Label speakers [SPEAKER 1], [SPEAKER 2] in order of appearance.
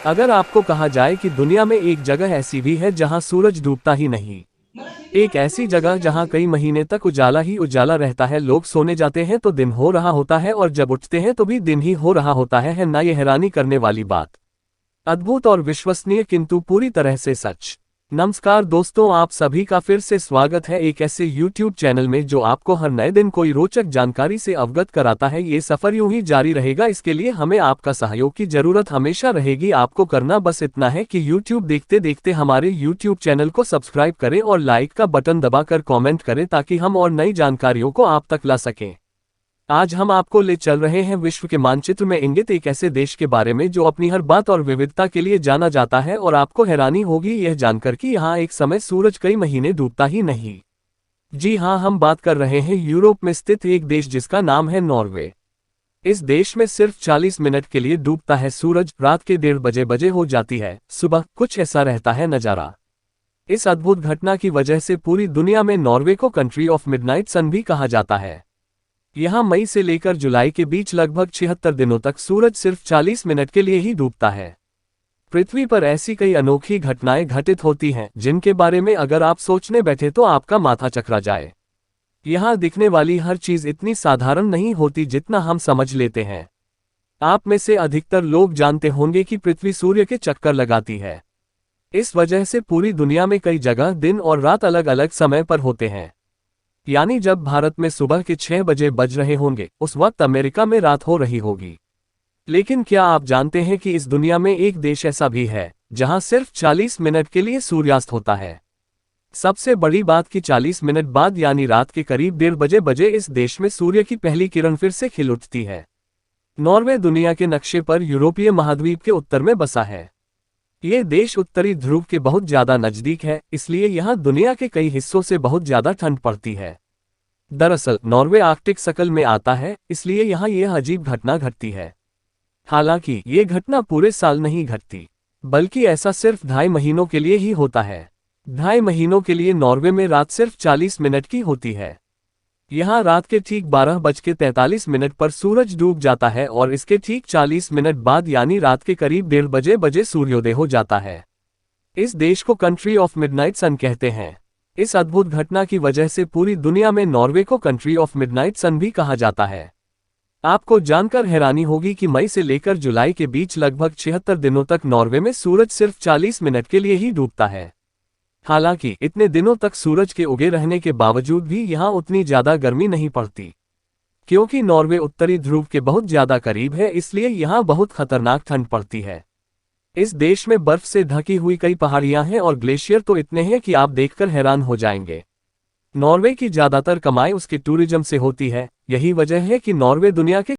[SPEAKER 1] अगर आपको कहा जाए कि दुनिया में एक जगह ऐसी भी है जहां सूरज डूबता ही नहीं, एक ऐसी जगह जहां कई महीने तक उजाला ही उजाला रहता है, लोग सोने जाते हैं तो दिन हो रहा होता है और जब उठते हैं तो भी दिन ही हो रहा होता है ना ये हैरानी करने वाली बात। अद्भुत और विश्वसनीय किंतु पूरी तरह से सच। नमस्कार दोस्तों, आप सभी का फिर से स्वागत है एक ऐसे YouTube चैनल में जो आपको हर नए दिन कोई रोचक जानकारी से अवगत कराता है। ये सफर यूं ही जारी रहेगा, इसके लिए हमें आपका सहयोग की जरूरत हमेशा रहेगी। आपको करना बस इतना है कि YouTube देखते देखते हमारे YouTube चैनल को सब्सक्राइब करें और लाइक का बटन दबाकर कॉमेंट करें ताकि हम और नई जानकारियों को आप तक ला सकें। आज हम आपको ले चल रहे हैं विश्व के मानचित्र में इंगित एक ऐसे देश के बारे में जो अपनी हर बात और विविधता के लिए जाना जाता है, और आपको हैरानी होगी यह जानकर कि यहाँ एक समय सूरज कई महीने डूबता ही नहीं। जी हाँ, हम बात कर रहे हैं यूरोप में स्थित एक देश जिसका नाम है नॉर्वे। इस देश में सिर्फ 40 मिनट के लिए डूबता है सूरज, रात के 1:30 बजे हो जाती है सुबह, कुछ ऐसा रहता है नजारा। इस अद्भुत घटना की वजह से पूरी दुनिया में नॉर्वे को कंट्री ऑफ मिडनाइट सन भी कहा जाता है। यहाँ मई से लेकर जुलाई के बीच लगभग 76 दिनों तक सूरज सिर्फ 40 मिनट के लिए ही डूबता है। पृथ्वी पर ऐसी कई अनोखी घटनाएं घटित होती हैं जिनके बारे में अगर आप सोचने बैठे तो आपका माथा चकरा जाए। यहाँ दिखने वाली हर चीज इतनी साधारण नहीं होती जितना हम समझ लेते हैं। आप में से अधिकतर लोग जानते होंगे कि पृथ्वी सूर्य के चक्कर लगाती है। इस वजह से पूरी दुनिया में कई जगह दिन और रात अलग अलग समय पर होते हैं। यानी जब भारत में सुबह के 6 बजे बज रहे होंगे, उस वक्त अमेरिका में रात हो रही होगी। लेकिन क्या आप जानते हैं कि इस दुनिया में एक देश ऐसा भी है जहां सिर्फ 40 मिनट के लिए सूर्यास्त होता है। सबसे बड़ी बात कि 40 मिनट बाद यानी रात के करीब 1:30 बजे इस देश में सूर्य की पहली किरण फिर से खिल उठती है। नॉर्वे दुनिया के नक्शे पर यूरोपीय महाद्वीप के उत्तर में बसा है। ये देश उत्तरी ध्रुव के बहुत ज्यादा नजदीक है, इसलिए यहाँ दुनिया के कई हिस्सों से बहुत ज्यादा ठंड पड़ती है। दरअसल नॉर्वे आर्कटिक सर्कल में आता है, इसलिए यहाँ यह अजीब घटना घटती है। हालांकि ये घटना पूरे साल नहीं घटती, बल्कि ऐसा सिर्फ 2.5 महीनों के लिए ही होता है। 2.5 महीनों के लिए नॉर्वे में रात सिर्फ 40 मिनट की होती है। यहाँ रात के ठीक 12:43 पर सूरज डूब जाता है और इसके ठीक 40 मिनट बाद यानी रात के करीब 1:30 बजे सूर्योदय हो जाता है। इस देश को कंट्री ऑफ मिडनाइट सन कहते हैं। इस अद्भुत घटना की वजह से पूरी दुनिया में नॉर्वे को कंट्री ऑफ मिडनाइट सन भी कहा जाता है। आपको जानकर हैरानी होगी कि मई से लेकर जुलाई के बीच लगभग 76 दिनों तक नॉर्वे में सूरज सिर्फ 40 मिनट के लिए ही डूबता है। हालांकि इतने दिनों तक सूरज के उगे रहने के बावजूद भी यहाँ उतनी ज्यादा गर्मी नहीं पड़ती, क्योंकि नॉर्वे उत्तरी ध्रुव के बहुत ज्यादा करीब है, इसलिए यहाँ बहुत खतरनाक ठंड पड़ती है। इस देश में बर्फ से ढकी हुई कई पहाड़ियां हैं और ग्लेशियर तो इतने हैं कि आप देखकर हैरान हो जाएंगे। नॉर्वे की ज्यादातर कमाई उसके टूरिज्म से होती है। यही वजह है कि नॉर्वे दुनिया के